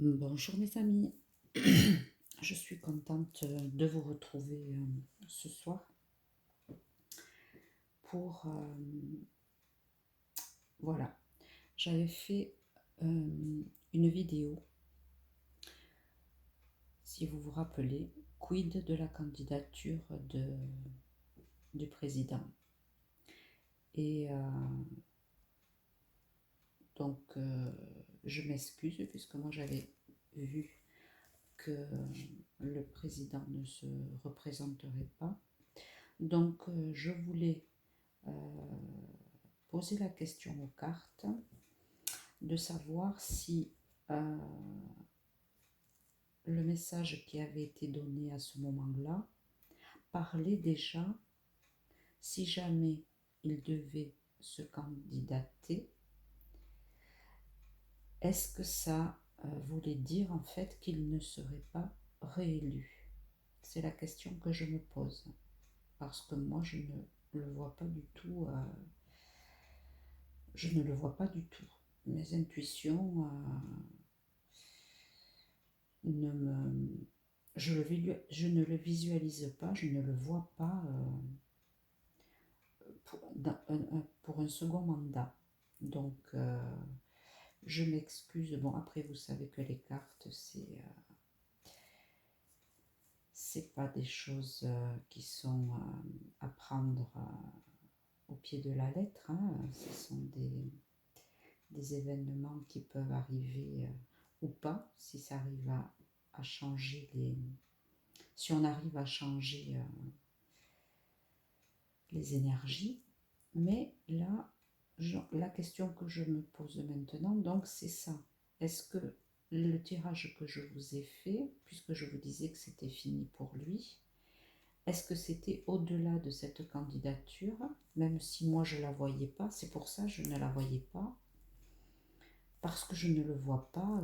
Bonjour mes amis, je suis contente de vous retrouver ce soir pour... voilà, j'avais fait une vidéo, si vous vous rappelez, quid de la candidature du président. Et donc je m'excuse puisque moi j'avais vu que le président ne se représenterait pas. Donc je voulais poser la question aux cartes de savoir si le message qui avait été donné à ce moment-là parlait déjà, si jamais il devait se candidater, est-ce que ça voulait dire en fait qu'il ne serait pas réélu? C'est la question que je me pose, parce que moi je ne le vois pas du tout. Je ne le vois pas du tout. Mes intuitions je ne le visualise pas, je ne le vois pas pour un second mandat. Donc, je m'excuse. Bon, après, vous savez que les cartes, c'est pas des choses qui sont à prendre au pied de la lettre. Hein. Ce sont des événements qui peuvent arriver ou pas, si ça arrive à changer si on arrive à changer les énergies. Mais là, la question que je me pose maintenant, donc c'est ça. Est-ce que le tirage que je vous ai fait, puisque je vous disais que c'était fini pour lui, est-ce que c'était au-delà de cette candidature, même si moi je ne la voyais pas? C'est pour ça que je ne la voyais pas, parce que je ne le vois pas,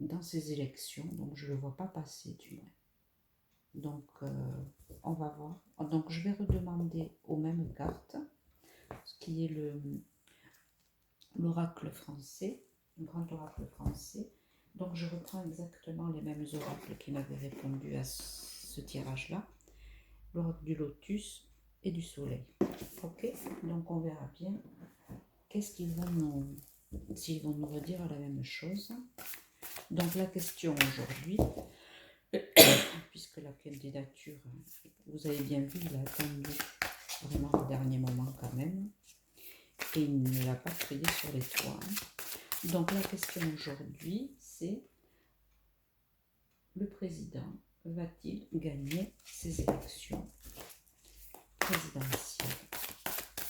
dans ces élections, donc je ne le vois pas passer du moins. Donc on va voir. Donc je vais redemander aux mêmes cartes, ce qui est l'oracle français, le grand oracle français. Donc je reprends exactement les mêmes oracles qui m'avaient répondu à ce tirage-là. L'oracle du lotus et du soleil. Ok, donc on verra bien qu'est-ce qu'ils vont s'ils vont nous redire la même chose. Donc la question aujourd'hui, puisque la candidature, vous avez bien vu, il a attendu vraiment au dernier moment quand même, et il ne l'a pas crié sur les toits. Donc la question aujourd'hui, c'est: le président va-t-il gagner ces élections présidentielles?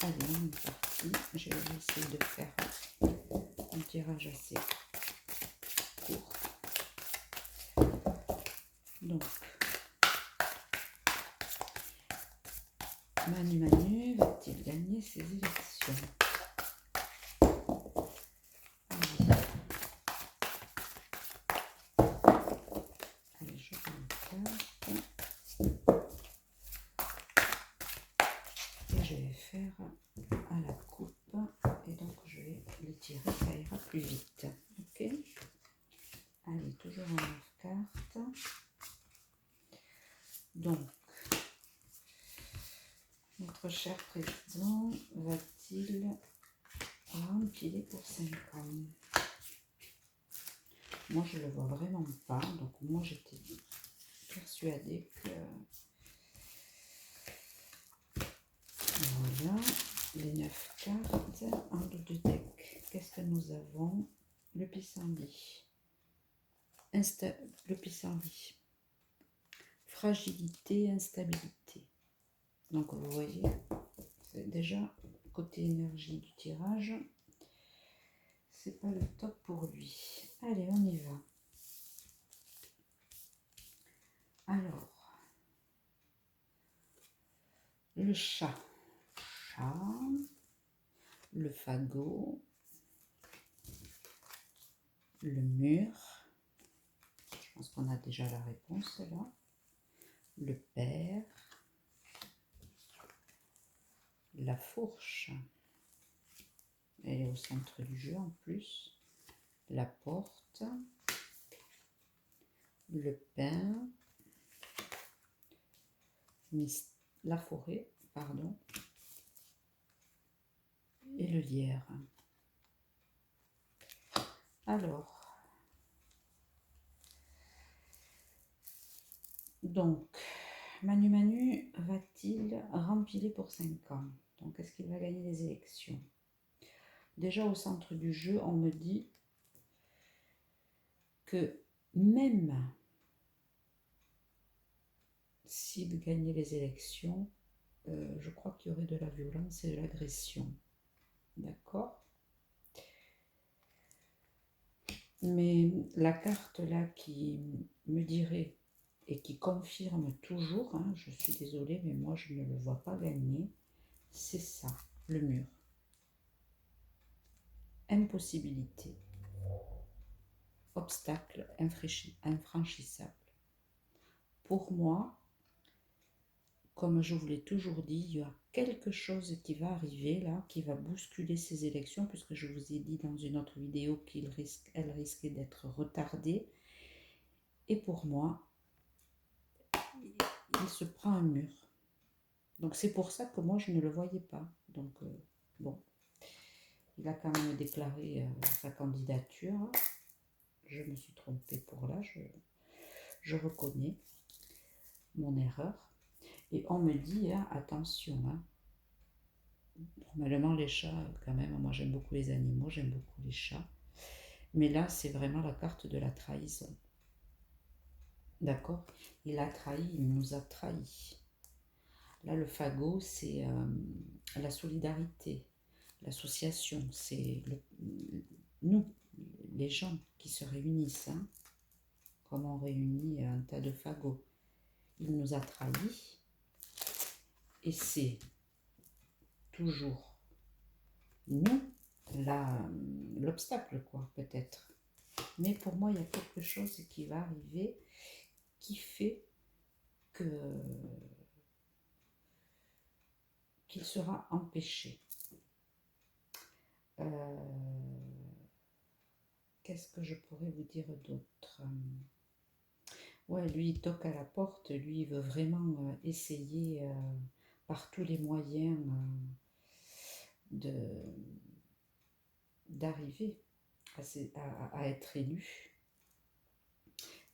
Allez, on est parti. Je vais essayer de faire un tirage assez court. Donc, Manu va-t-il gagner ces élections? Allez, je prends une carte. Et je vais faire à la coupe. Et donc, je vais les tirer, ça ira plus vite. Ok? Allez, toujours en 9 cartes. Donc, notre cher président va-t-il remplir pour 5 ans? Moi, je ne le vois vraiment pas. Donc, moi, j'étais persuadée que... Voilà, les 9 cartes en dos de deck. Qu'est-ce que nous avons? Le pissenlit. Le pissenlit. Fragilité, instabilité. Donc, vous voyez, c'est déjà côté énergie du tirage. C'est pas le top pour lui. Allez, on y va. Alors, le chat, le fagot, le mur, je pense qu'on a déjà la réponse là, le père, la fourche, Elle est au centre du jeu en plus. La porte. Le pin. La forêt, pardon. Et le lierre. Alors, donc, Manu Manu va-t-il rempiler pour 5 ans? Donc, est-ce qu'il va gagner les élections? Déjà, au centre du jeu, on me dit que même s'il gagnait les élections, je crois qu'il y aurait de la violence et de l'agression. D'accord? Mais la carte là qui me dirait et qui confirme toujours, hein, je suis désolée, mais moi je ne le vois pas gagner, c'est ça, le mur. Impossibilité. Obstacle infranchissable. Pour moi, comme je vous l'ai toujours dit, il y a quelque chose qui va arriver là, qui va bousculer ces élections, puisque je vous ai dit dans une autre vidéo qu'elle risquait d'être retardée. Et pour moi, il se prend un mur. Donc c'est pour ça que moi je ne le voyais pas. Donc bon, il a quand même déclaré sa candidature. Je me suis trompée pour là, je reconnais mon erreur. Et on me dit, hein, attention, hein, normalement les chats, quand même, moi j'aime beaucoup les animaux, j'aime beaucoup les chats. Mais là, c'est vraiment la carte de la trahison. D'accord? Il a trahi, il nous a trahis. Là, le fagot, c'est la solidarité, l'association, c'est nous, les gens qui se réunissent, hein, comme on réunit un tas de fagots. Il nous a trahis et c'est toujours nous l'obstacle, quoi, peut-être. Mais pour moi, il y a quelque chose qui va arriver qui fait qu'il sera empêché. Qu'est-ce que je pourrais vous dire d'autre? Ouais, lui, il toque à la porte. Lui, il veut vraiment essayer par tous les moyens d'arriver à être élu.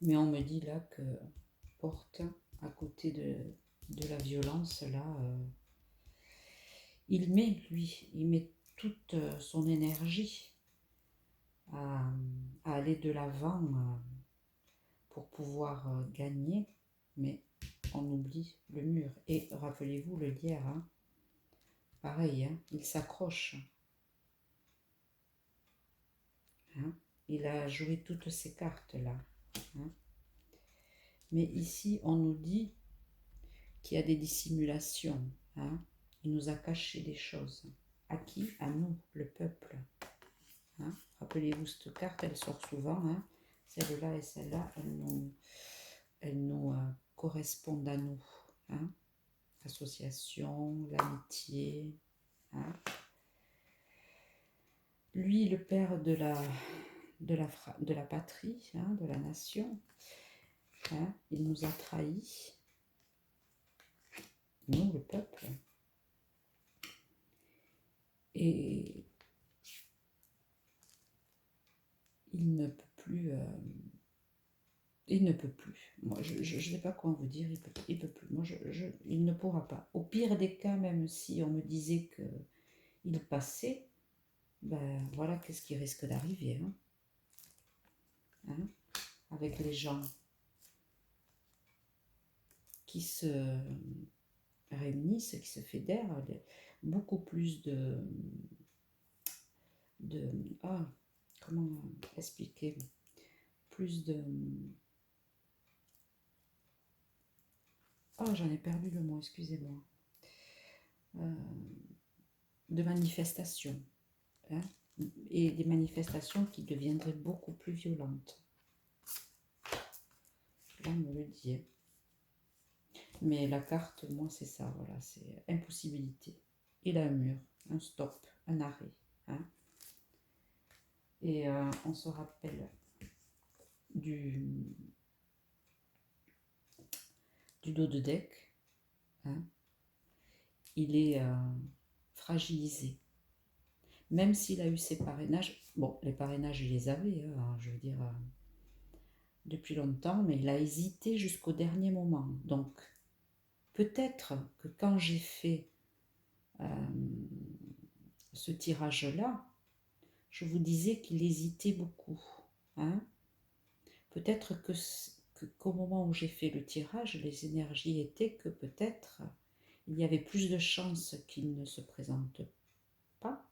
Mais on me dit là que Porte, à côté de la violence, là, il met toute son énergie à aller de l'avant pour pouvoir gagner, mais on oublie le mur. Et rappelez-vous le lierre, hein, pareil, hein, il s'accroche. Hein, il a joué toutes ces cartes-là. Hein. Mais ici, on nous dit qu'il y a des dissimulations. Hein. Il nous a caché des choses. À qui? À nous, le peuple. Hein. Rappelez-vous, cette carte, elle sort souvent. Hein. Celle-là et celle-là, elles nous correspondent à nous. Hein. L'association, l'amitié. Hein. Lui, le père de la patrie, hein, de la nation, hein, il nous a trahis. Nous, le peuple. Et il ne peut plus. Il ne peut plus. Moi, je ne sais pas quoi vous dire, il peut plus. Moi, il ne pourra pas. Au pire des cas, même si on me disait qu'il passait, ben voilà qu'est-ce qui risque d'arriver. Hein. Hein, avec les gens qui se réunissent, qui se fédèrent, beaucoup plus comment expliquer, plus de... Oh, j'en ai perdu le mot, excusez-moi. De manifestations. Hein, et des manifestations qui deviendraient beaucoup plus violentes. Là, on me le dit. Hein. Mais la carte, moi, c'est ça, voilà, c'est impossibilité. Il a un mur, un stop, un arrêt. Hein. Et on se rappelle du dos de deck. Hein. Il est fragilisé. Même s'il a eu ses parrainages, bon, les parrainages, il les avait, hein, je veux dire, depuis longtemps, mais il a hésité jusqu'au dernier moment. Donc, peut-être que quand j'ai fait ce tirage-là, je vous disais qu'il hésitait beaucoup. Hein. Peut-être qu'au moment où j'ai fait le tirage, les énergies étaient que peut-être il y avait plus de chances qu'il ne se présente pas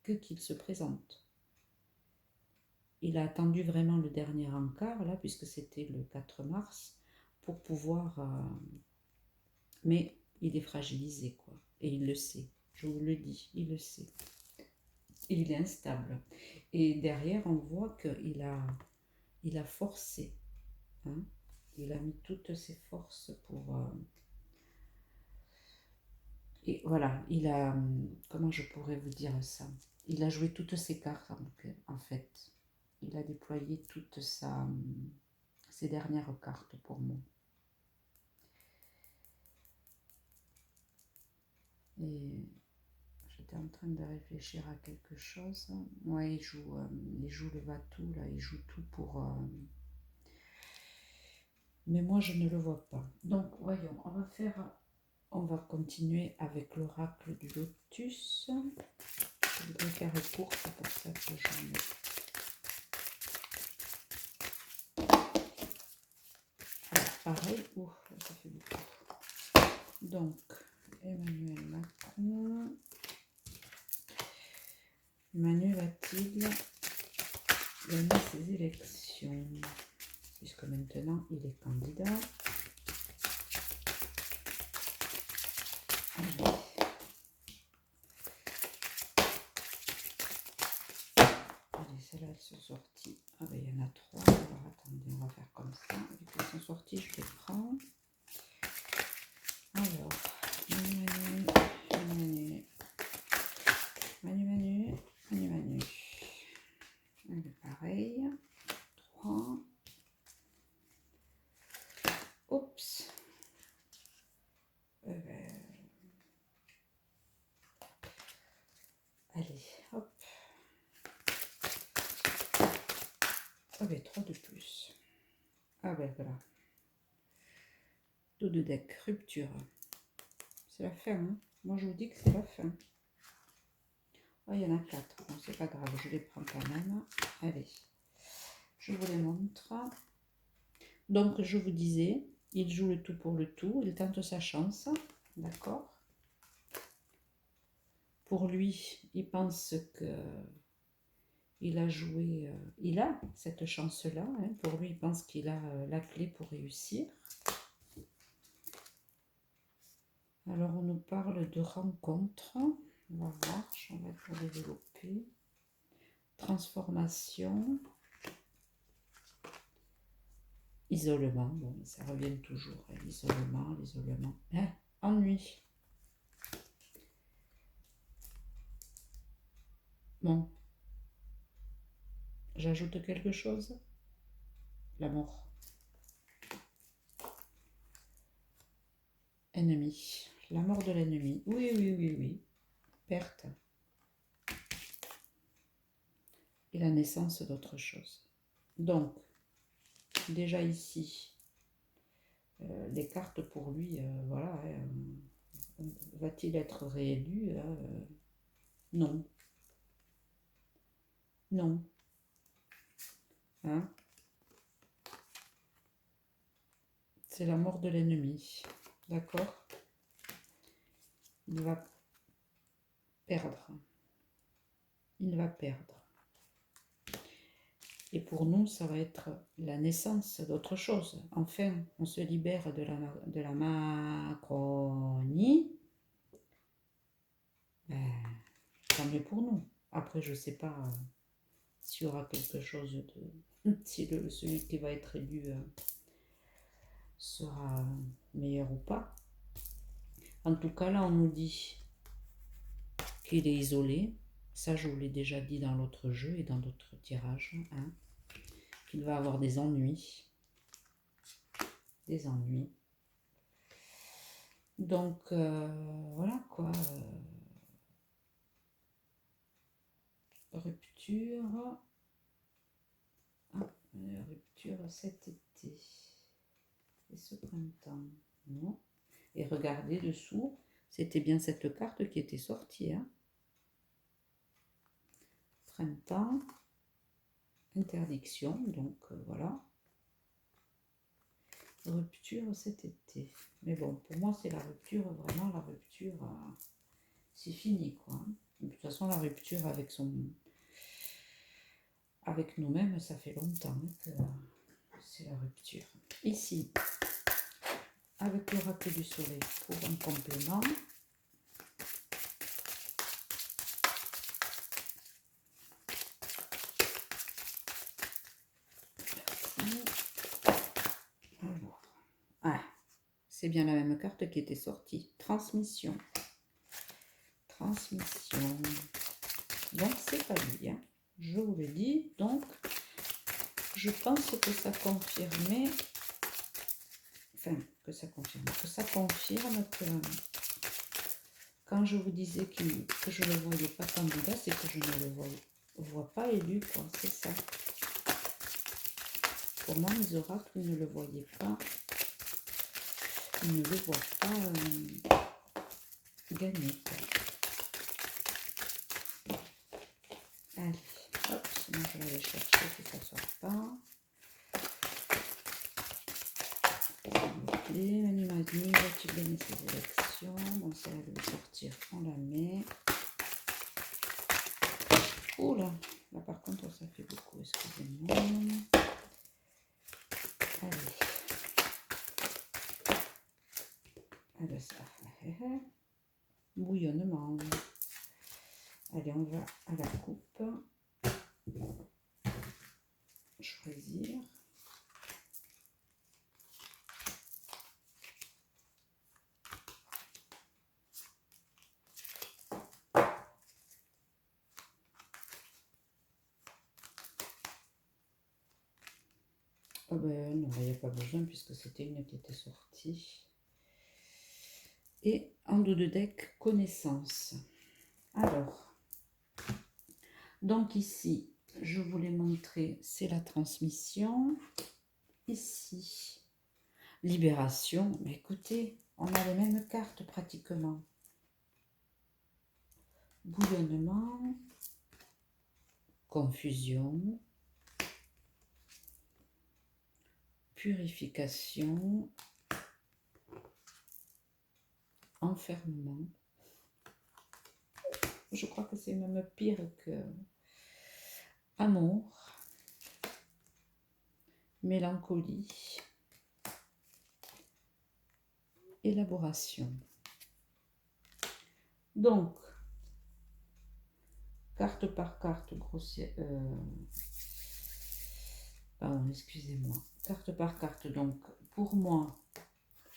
que qu'il se présente. Il a attendu vraiment le dernier encart, là, puisque c'était le 4 mars, pour pouvoir... mais il est fragilisé, quoi. Et il le sait. Je vous le dis, il le sait. Et il est instable. Et derrière, on voit qu'il a forcé. Hein. Il a mis toutes ses forces pour... et voilà, il a... Comment je pourrais vous dire ça? Il a joué toutes ses cartes, en fait. Il a déployé toutes ses dernières cartes pour moi. Et j'étais en train de réfléchir à quelque chose. Ouais, il joue le va-tout, là, il joue tout pour... Mais moi, je ne le vois pas. Donc, voyons, on va continuer avec l'oracle du lotus. Je voudrais faire court, c'est pour ça que j'en ai. Alors, pareil, ça fait beaucoup. Donc, Emmanuel Macron. Emmanuel va-t-il gagner ses élections? Puisque maintenant, il est candidat. Allez. Allez, celles-là, elles sont sorties. Ah ben, il y en a 3. Alors, attendez, on va faire comme ça. Vu qu'elles sont sorties, je les prends. Alors, Manu. Allez, pareil. 3. Oups. Allez, hop. Ah ben, 3 de plus. Ah ben, voilà. Dos de deck, rupture. C'est la fin, hein. Moi, je vous dis que c'est la fin. Oh, il y en a 4. Bon, c'est pas grave, je les prends quand même. Allez, je vous les montre. Donc, je vous disais, il joue le tout pour le tout. Il tente sa chance. D'accord. Pour lui, il pense que il a joué... il a cette chance-là. Hein. Pour lui, il pense qu'il a la clé pour réussir. Alors, on nous parle de rencontre. On va voir, on va tout développer. Transformation. Isolement, bon, ça revient toujours. Hein. L'isolement. Hein. Ennui. Bon. J'ajoute quelque chose. L'amour. Ennemi. La mort de l'ennemi. Oui. Perte. Et la naissance d'autre chose. Donc, déjà ici, les cartes pour lui, voilà. Va-t-il être réélu? Non. Non. Hein? C'est la mort de l'ennemi. D'accord? Il va perdre. Il va perdre. Et pour nous, ça va être la naissance d'autre chose. Enfin, on se libère de la Macronie. Ben, tant mieux pour nous. Après, je ne sais pas s'il y aura quelque chose de... si celui qui va être élu sera meilleur ou pas. En tout cas, là, on nous dit qu'il est isolé. Ça, je vous l'ai déjà dit dans l'autre jeu et dans d'autres tirages, hein, qu'il va avoir des ennuis. Des ennuis. Donc, voilà quoi. Rupture. Ah, rupture cet été. Et ce printemps. Non. Et regardez dessous, c'était bien cette carte qui était sortie. Hein. Printemps. Interdiction. Donc, voilà. Rupture cet été. Mais bon, pour moi, c'est la rupture, vraiment la rupture. C'est fini, quoi. De toute façon, la rupture avec nous-mêmes, ça fait longtemps que c'est la rupture. Ici, avec l'oracle du soleil pour un complément. Alors, ah, c'est bien la même carte qui était sortie. Transmission. Transmission. Donc, c'est pas lui, hein. Je vous le dis. Donc, je pense que ça confirmait. Enfin, que ça confirme que quand je vous disais que je ne le voyais pas candidat, c'est que je ne le vois pas élu, quoi, c'est ça. Pour moi, les oracles, ils ne le voyaient pas, ils ne le voient pas gagner, quoi. Allez, hop, sinon je vais aller chercher que ça ne sort pas. Manu m'a dit, va-t-il gagner ses élections? Bon, ça elle veut sortir, on la met. Oh là, là par contre ça fait beaucoup, excusez-moi. Allez. Allez, ça. Bouillonnement. Allez, on va à la coupe. Choisir. Oh ben non, il n'y a pas besoin puisque c'était une qui était sortie. Et en dos de deck, connaissance. Alors, donc ici, je vous l'ai montré, c'est la transmission. Ici, libération. Mais écoutez, on a les mêmes cartes pratiquement. Bouillonnement, confusion, purification, enfermement. Je crois que c'est même pire que amour, mélancolie, élaboration. Donc, carte par carte, grossière. Pardon, excusez-moi. Carte par carte, donc, pour moi,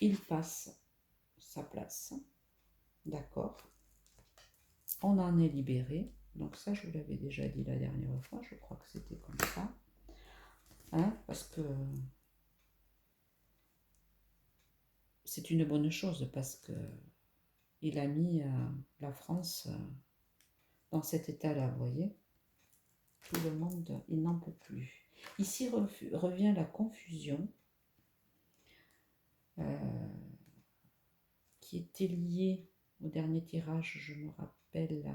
il passe sa place. D'accord. On en est libéré. Donc ça, je vous l'avais déjà dit la dernière fois. Je crois que c'était comme ça. Hein, parce que c'est une bonne chose, parce que il a mis la France dans cet état-là, vous voyez. Tout le monde, il n'en peut plus. Ici revient la confusion qui était liée au dernier tirage, je me rappelle.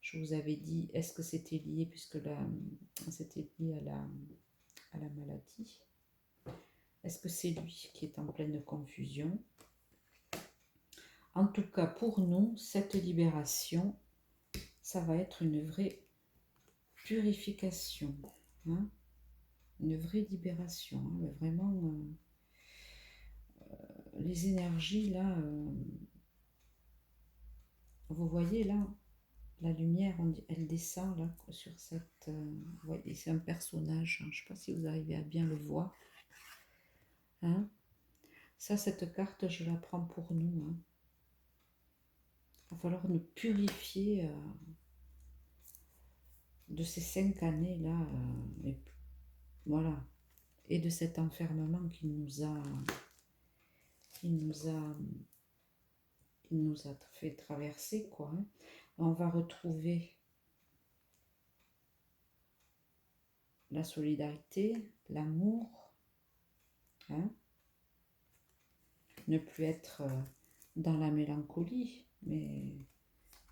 Je vous avais dit, est-ce que c'était lié, puisque là, c'était lié à la maladie. Est-ce que c'est lui qui est en pleine confusion? En tout cas, pour nous, cette libération, ça va être une vraie purification. Hein, une vraie libération. Hein, vraiment, les énergies, là, vous voyez, là, la lumière, elle descend, là, sur cette... vous voyez, c'est un personnage. Hein, je ne sais pas si vous arrivez à bien le voir. Hein, ça, cette carte, je la prends pour nous. Hein. Il va falloir nous purifier de ces 5 années-là, voilà, et de cet enfermement qui nous a fait traverser, quoi. Hein. On va retrouver la solidarité, l'amour, hein. Ne plus être dans la mélancolie, mais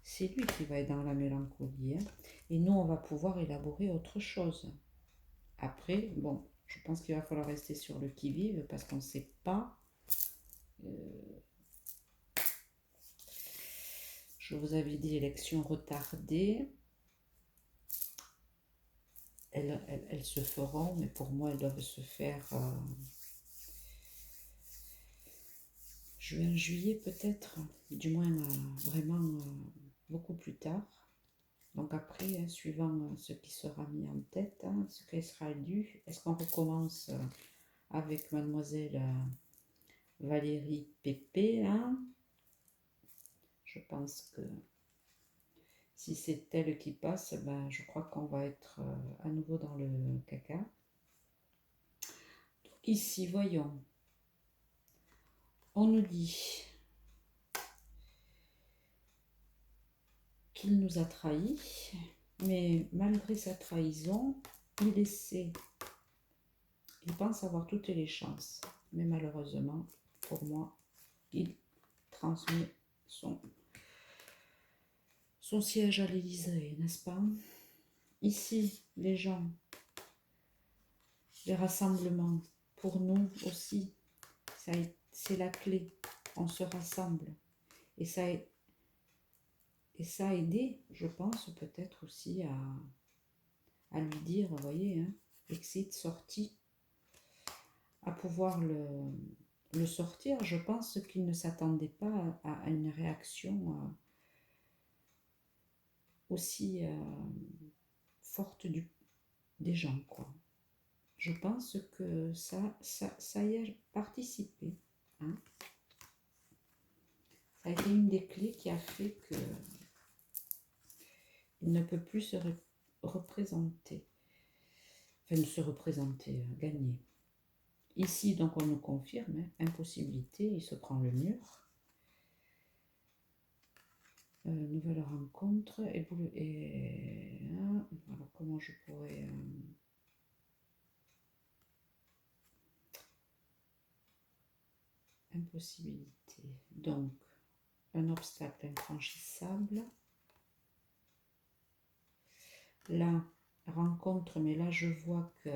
c'est lui qui va être dans la mélancolie. Hein. Et nous, on va pouvoir élaborer autre chose. Après, bon, je pense qu'il va falloir rester sur le qui-vive parce qu'on ne sait pas. Je vous avais dit élections retardées. Elles se feront, mais pour moi, elles doivent se faire juin, juillet peut-être, du moins vraiment beaucoup plus tard. Donc après, hein, suivant ce qui sera mis en tête, hein, ce qui sera dû, est-ce qu'on recommence avec mademoiselle Valérie Pépé, hein? Je pense que si c'est elle qui passe, ben, je crois qu'on va être à nouveau dans le caca. Donc ici, voyons, on nous dit qu'il nous a trahis, mais malgré sa trahison, il essaie, il pense avoir toutes les chances, mais malheureusement, pour moi, il transmet son siège à l'Élysée, n'est-ce pas? Ici, les gens, les rassemblements, pour nous aussi, c'est la clé. On se rassemble. Et ça a aidé, je pense, peut-être aussi à lui dire, vous voyez, hein, exit, sortie, à pouvoir le sortir. Je pense qu'il ne s'attendait pas à une réaction aussi forte des gens, quoi. Je pense que ça y a participé. Hein. Ça a été une des clés qui a fait que il ne peut plus se représenter. Enfin, se représenter, gagner. Ici, donc, on nous confirme, hein, impossibilité, il se prend le mur. Nouvelle rencontre, alors, comment je pourrais... impossibilité. Donc, un obstacle infranchissable. Là, rencontre, mais là, je vois que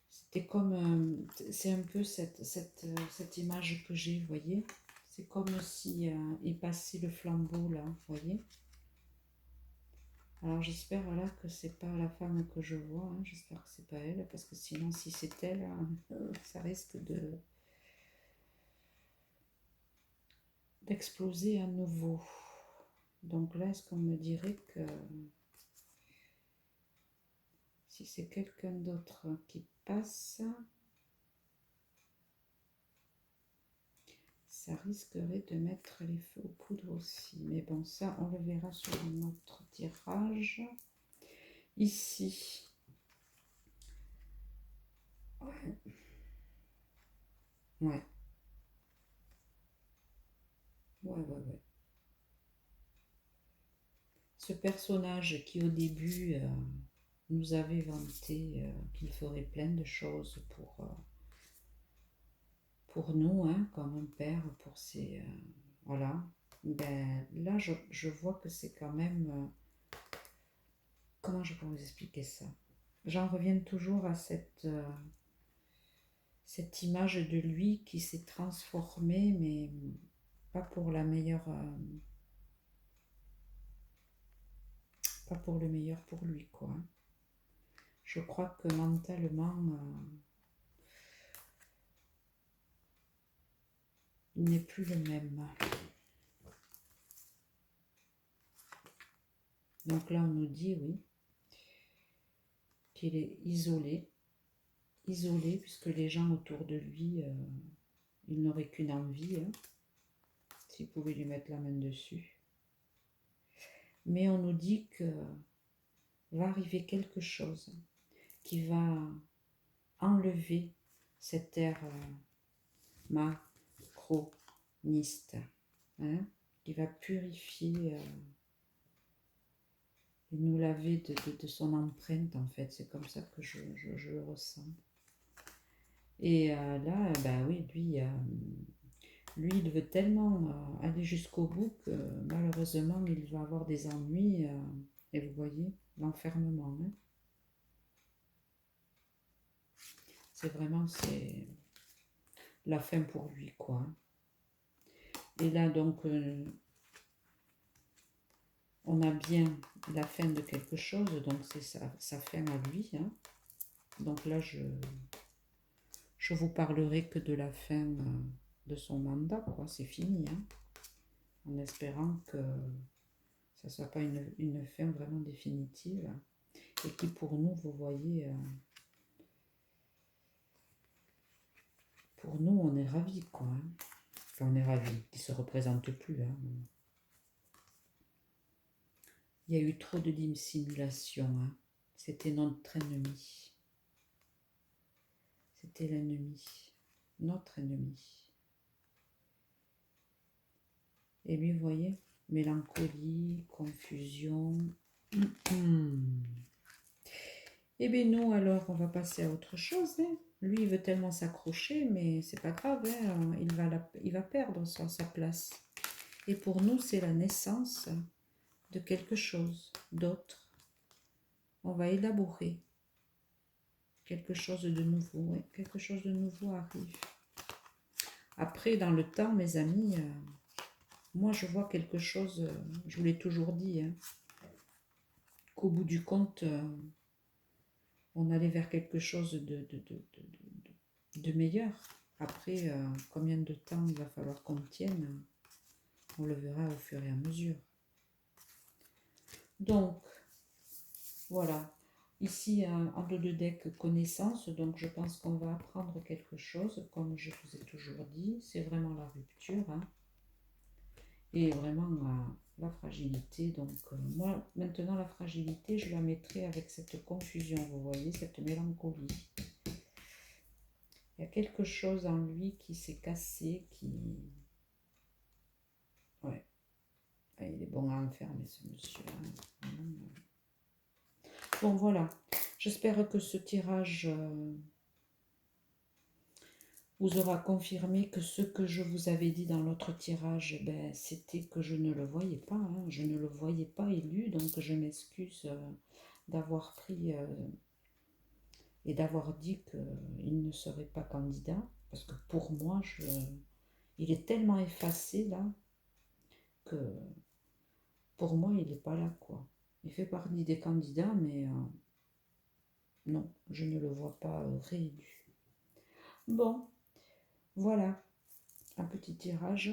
c'était comme... c'est un peu cette image que j'ai, vous voyez. C'est comme si il passait le flambeau, là, vous voyez. Alors, j'espère, voilà, que c'est pas la femme que je vois. Hein, j'espère que c'est pas elle, parce que sinon, si c'est elle, ça risque d'exploser à nouveau. Donc là, est-ce qu'on me dirait que si c'est quelqu'un d'autre qui passe, ça risquerait de mettre les feux aux poudres aussi. Mais bon, ça, on le verra sur notre tirage. Ici. Ouais. Ouais. Ouais. Ce personnage qui, au début, nous avait vanté qu'il ferait plein de choses pour nous, hein, comme un père, pour ses... voilà. Ben, là, je vois que c'est quand même... comment je peux vous expliquer ça? J'en reviens toujours à cette image de lui qui s'est transformé, mais pas pour la meilleure... pas pour le meilleur pour lui, quoi. Je crois que mentalement... il n'est plus le même. Donc là, on nous dit, oui, qu'il est isolé, puisque les gens autour de lui, il n'aurait qu'une envie, hein, s'il pouvait lui mettre la main dessus. Mais on nous dit que va arriver quelque chose qui va enlever cet air macroniste, hein, qui va purifier et nous laver de son empreinte, en fait. C'est comme ça que je le ressens. Et là, bah oui, lui, il veut tellement aller jusqu'au bout que malheureusement, il va avoir des ennuis. Et vous voyez, l'enfermement. Hein. C'est vraiment, c'est la fin pour lui, quoi. Et là, donc, on a bien la fin de quelque chose, donc c'est sa fin à lui. Hein. Donc là, je vous parlerai que de la fin de son mandat, quoi. C'est fini, hein. En espérant que ça ne soit pas une fin vraiment définitive. Et qui, pour nous, vous voyez, pour nous, on est ravis, quoi. Hein. Enfin, on est ravis, qu'il ne se représente plus, hein. Il y a eu trop de dissimulation, hein. C'était notre ennemi. C'était l'ennemi. Notre ennemi. Et lui, vous voyez, mélancolie, confusion. Eh bien nous, alors, on va passer à autre chose. Hein. Lui, il veut tellement s'accrocher, mais c'est pas grave. Hein. Il va perdre sa place. Et pour nous, c'est la naissance de quelque chose d'autre. On va élaborer quelque chose de nouveau. Ouais. Quelque chose de nouveau arrive. Après, dans le temps, mes amis, moi, je vois quelque chose, je vous l'ai toujours dit, hein, qu'au bout du compte, on allait vers quelque chose de meilleur. Après, combien de temps il va falloir qu'on tienne, on le verra au fur et à mesure. Donc, voilà. Ici, en deux de deck connaissance, donc je pense qu'on va apprendre quelque chose, comme je vous ai toujours dit. C'est vraiment la rupture, hein, et vraiment la fragilité. Donc, moi, maintenant, la fragilité, je la mettrai avec cette confusion, vous voyez, cette mélancolie. Il y a quelque chose en lui qui s'est cassé, qui... Ouais. Il est bon à enfermer, ce monsieur. Bon, voilà. J'espère que ce tirage vous aura confirmé que ce que je vous avais dit dans l'autre tirage, ben, c'était que je ne le voyais pas. Hein. Je ne le voyais pas élu, donc je m'excuse d'avoir pris... et d'avoir dit qu'il ne serait pas candidat, parce que pour moi, il est tellement effacé là, que pour moi, il n'est pas là, quoi. Il fait partie des candidats, mais non, je ne le vois pas réélu. Bon, voilà, un petit tirage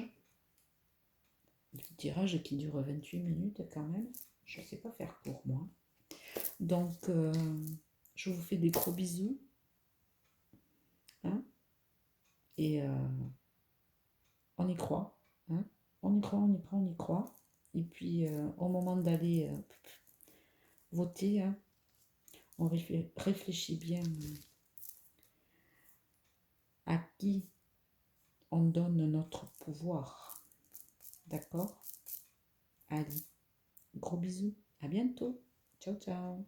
qui dure 28 minutes quand même. Je ne sais pas faire pour moi. Donc, je vous fais des gros bisous. Hein, et on y croit. Hein, on y croit, on y croit, on y croit. Et puis, au moment d'aller voter, hein, on réfléchit bien à qui on donne notre pouvoir. D'accord? Allez, gros bisous. À bientôt. Ciao, ciao.